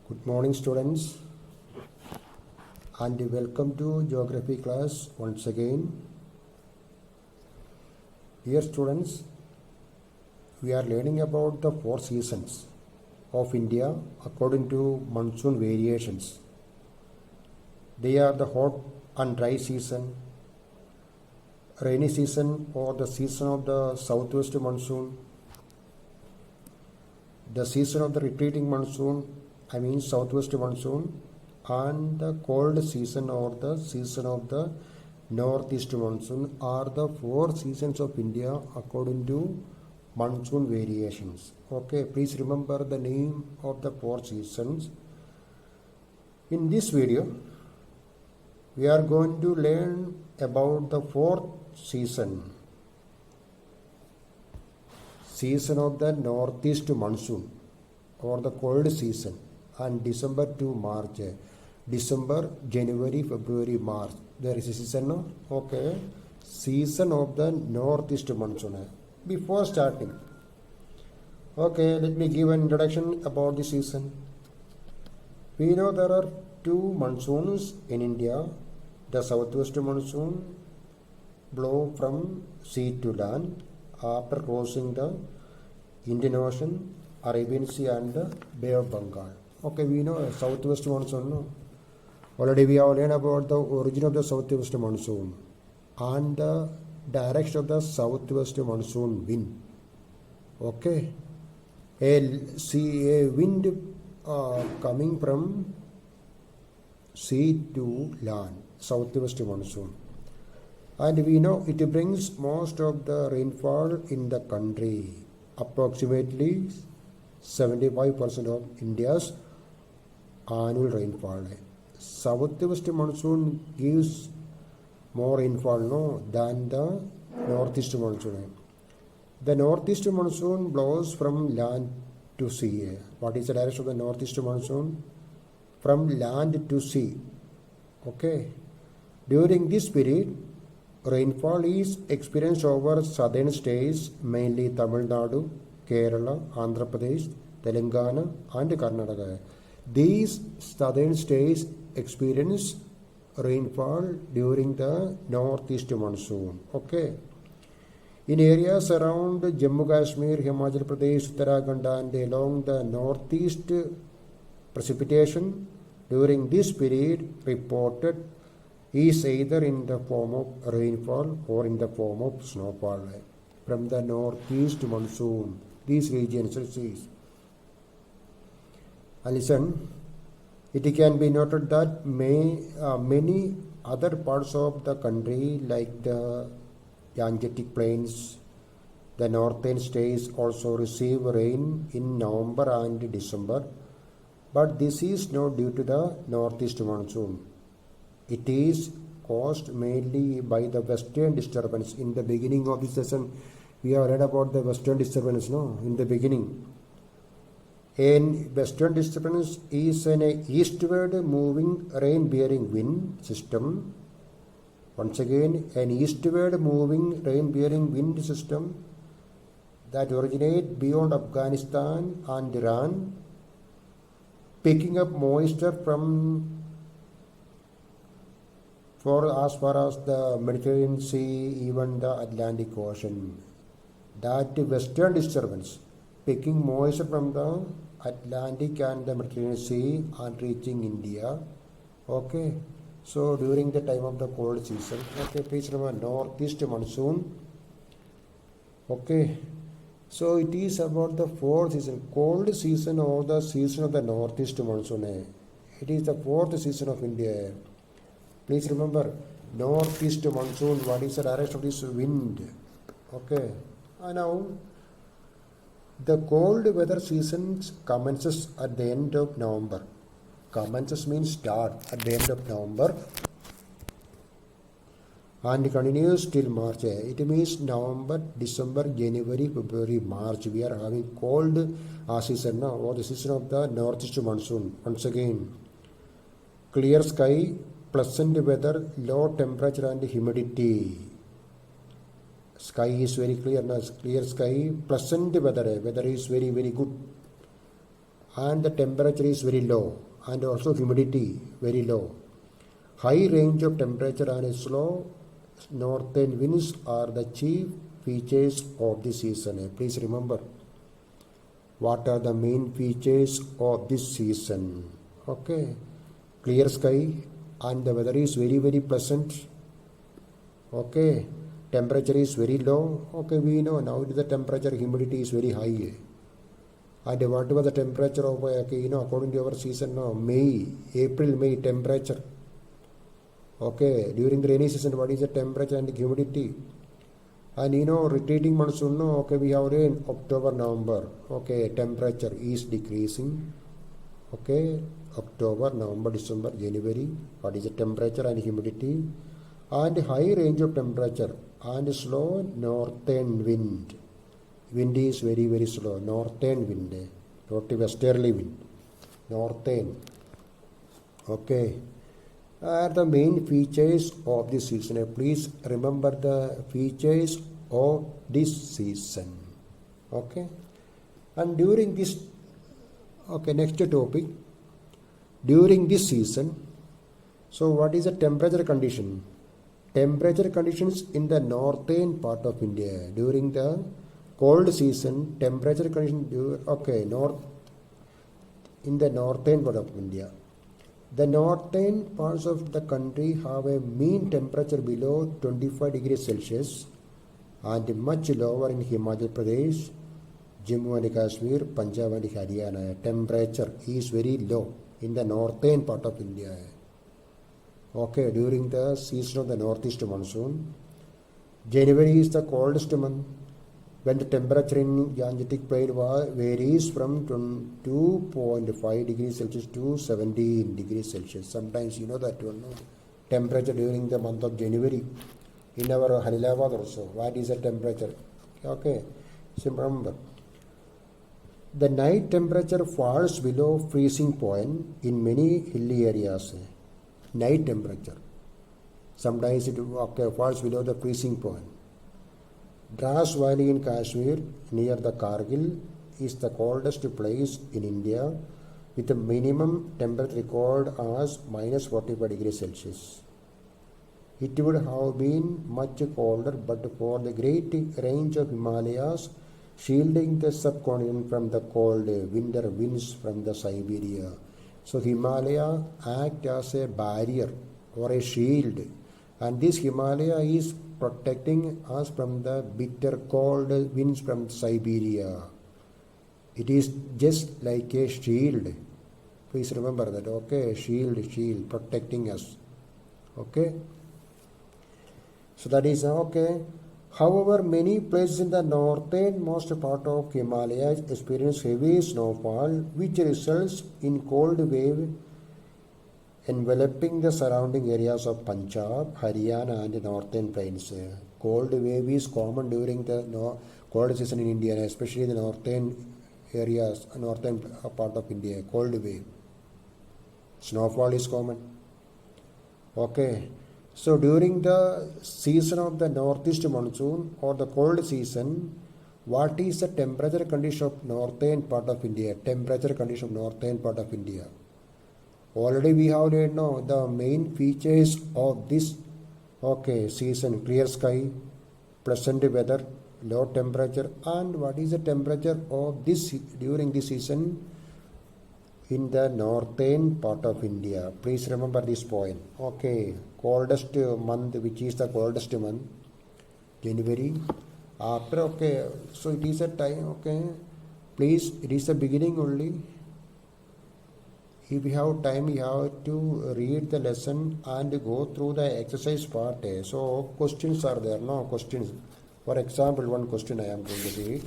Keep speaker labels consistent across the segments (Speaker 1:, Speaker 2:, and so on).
Speaker 1: Good morning students and welcome to geography class once again. Dear students, we are learning about the four seasons of India according to monsoon variations. They are the hot and dry season, rainy season or the season of the southwest monsoon, the season of the retreating monsoon, southwest monsoon, and the cold season or the season of the northeast monsoon are the four seasons of India according to monsoon variations. Okay, please remember the name of the four seasons. In this video, we are going to learn about the fourth season of the northeast monsoon or the cold season, and December to March. December, January, February, March. There is a season, no? Okay. Season of the northeast monsoon. Before starting, okay, let me give an introduction about the season. We know there are two monsoons in India. The southwest monsoon blow from sea to land after crossing the Indian Ocean, Arabian Sea and the Bay of Bengal. Okay, we know southwest monsoon. No? Already we have learned about the origin of the southwest monsoon and the direction of the southwest monsoon wind. Okay, a wind coming from sea to land, southwest monsoon. And we know it brings most of the rainfall in the country, approximately 75% of India's annual rainfall. Southwest monsoon gives more rainfall than the northeast monsoon. The northeast monsoon blows from land to sea. What is the direction of the northeast monsoon? From land to sea. Okay. During this period, rainfall is experienced over southern states, mainly Tamil Nadu, Kerala, Andhra Pradesh, Telangana and Karnataka. These southern states experience rainfall during the northeast monsoon. Okay. In areas around Jammu Kashmir, Himachal Pradesh, Uttarakhand and along the northeast, precipitation during this period reported is either in the form of rainfall or in the form of snowfall from the northeast monsoon. These regions is. And listen, it can be noted that many other parts of the country like the Gangetic Plains, the northern states also receive rain in November and December, but this is not due to the northeast monsoon. It is caused mainly by the western disturbance. In the beginning of this session, we have read about the western disturbance, no? In the beginning. An western disturbance is an eastward moving rain-bearing wind system. Once again, an eastward moving rain-bearing wind system that originates beyond Afghanistan and Iran, picking up moisture from as far as the Mediterranean Sea, even the Atlantic Ocean. That western disturbance, picking moisture from the Atlantic and the Mediterranean Sea and reaching India. Okay, so during the time of the cold season. Okay, please remember northeast monsoon. Okay, so it is about the fourth season, cold season or the season of the northeast monsoon. It is the fourth season of India. Please remember northeast monsoon. What is the direction of this wind? Okay, and now the cold weather season commences at the end of November. Commences means start at the end of November and continues till March. It means November, December, January, February, March. We are having cold season now, or the season of the northeast monsoon. Once again, clear sky, pleasant weather, low temperature and humidity. Sky is very clear, clear sky, pleasant weather. Weather is very, very good. and the temperature is very low, and also humidity very low. High range of temperature and slow northern winds are the chief features of the season. Please remember, what are the main features of this season? Okay, clear sky and the weather is very very pleasant. Okay, temperature is very low. Okay, we know now the temperature, humidity is very high. And what was the temperature of, okay, according to our season now, April, May temperature. Okay, during the rainy season, what is the temperature and humidity? And retreating monsoon, no, okay, we have rain October, November. Okay, temperature is decreasing. Okay, October, November, December, January, what is the temperature and humidity? And high range of temperature and slow northern wind. Wind is very very slow. Northern wind, not westerly wind. Northern. Okay. Are the main features of this season. Please remember the features of this season. Okay. And during this, okay, next topic. During this season, so what is the temperature condition? Temperature conditions in the northern part of India during the cold season. Temperature condition, okay, in the northern part of India. The northern parts of the country have a mean temperature below 25 degrees Celsius and much lower in Himachal Pradesh, Jammu and Kashmir, Punjab and Haryana. Temperature is very low in the northern part of India. Okay, during the season of the northeast monsoon. January is the coldest month, when the temperature in Gangetic Plain varies from 2.5 degrees Celsius to 17 degrees Celsius. Sometimes you know that one, no? Temperature during the month of January in our Halilabad also. What is the temperature? Okay, so remember, the night temperature falls below freezing point in many hilly areas. Night temperature. Sometimes it falls below the freezing point. Dras Valley in Kashmir near the Kargil is the coldest place in India with a minimum temperature recorded as minus 45 degrees Celsius. It would have been much colder but for the great range of Himalayas shielding the subcontinent from the cold winter winds from the Siberia. So Himalaya act as a barrier or a shield, and this Himalaya is protecting us from the bitter cold winds from Siberia. It is just like a shield. Please remember that. Okay, shield protecting us. Okay. So that is okay. However, many places in the northernmost part of Himalayas experience heavy snowfall, which results in cold wave enveloping the surrounding areas of Punjab, Haryana and northern plains. Cold wave is common during the cold season in India, especially the northern areas, northern part of India. Cold wave. Snowfall is common. Okay. So during the season of the northeast monsoon or the cold season, what is the temperature condition of northern part of India? Temperature condition of northern part of India. Already we have read now the main features of this season: clear sky, pleasant weather, low temperature, and what is the temperature of this during this season in the northern part of India. Please remember this point. Okay, coldest month, which is the coldest month? January. After, so it is a time, please, it is the beginning only. If you have time, you have to read the lesson and go through the exercise part. So questions are there, no questions. For example, one question I am going to read.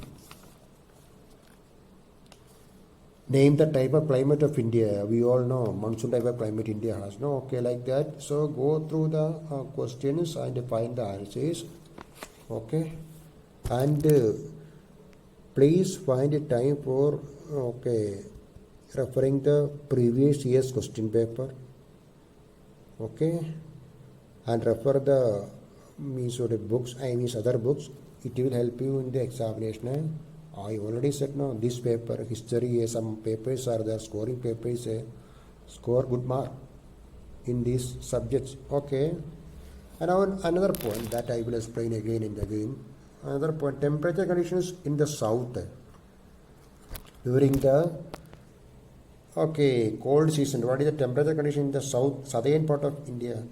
Speaker 1: Name the type of climate of India. We all know monsoon type of climate India has. No, like that. So go through the questions and find the answers. Okay, and please find a time for referring the previous year's question paper. Okay, and refer the books. Other books. It will help you in the examination. I already said no. This paper, history, some papers are there, scoring papers, score good mark in these subjects. Okay. And now another point that I will explain again and again. Another point, temperature conditions in the south during the cold season. What is the temperature condition in the southern part of India?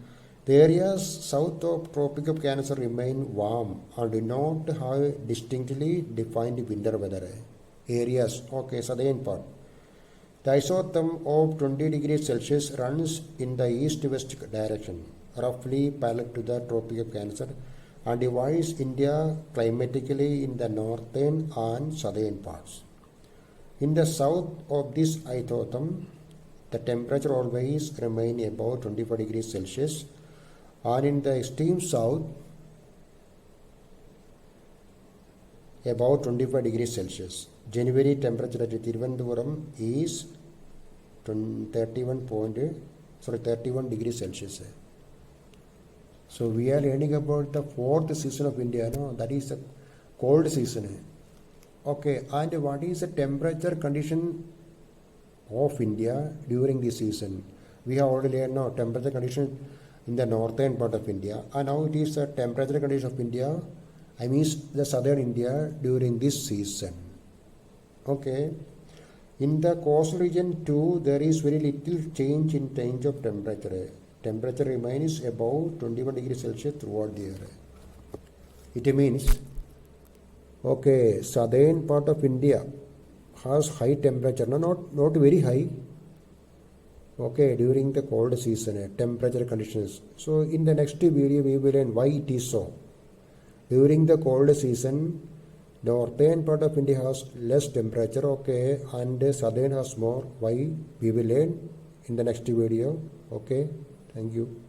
Speaker 1: The areas south of Tropic of Cancer remain warm and do not have distinctly defined winter weather. Areas, southern part. The isotherm of 20 degrees Celsius runs in the east-west direction, roughly parallel to the Tropic of Cancer, and divides India climatically in the northern and southern parts. In the south of this isotherm, the temperature always remains above 25 degrees Celsius, and in the extreme south, about 25 degrees Celsius. January temperature at Thiruvananthapuram is 31 degrees Celsius. So we are learning about the fourth season of India, no? That is the cold season. Okay, and what is the temperature condition of India during this season? We have already learned now temperature condition in the northern part of India, and now it is the temperature condition of India, I mean the southern India during this season. Okay, in the coastal region too, there is very little change in change of temperature. Temperature remains above 21 degrees Celsius throughout the year. It means, southern part of India has high temperature, not very high. During the cold season, temperature conditions. So in the next video, we will learn why it is so. During the cold season, northern part of India has less temperature, and southern has more. Why? We will learn in the next video. Thank you.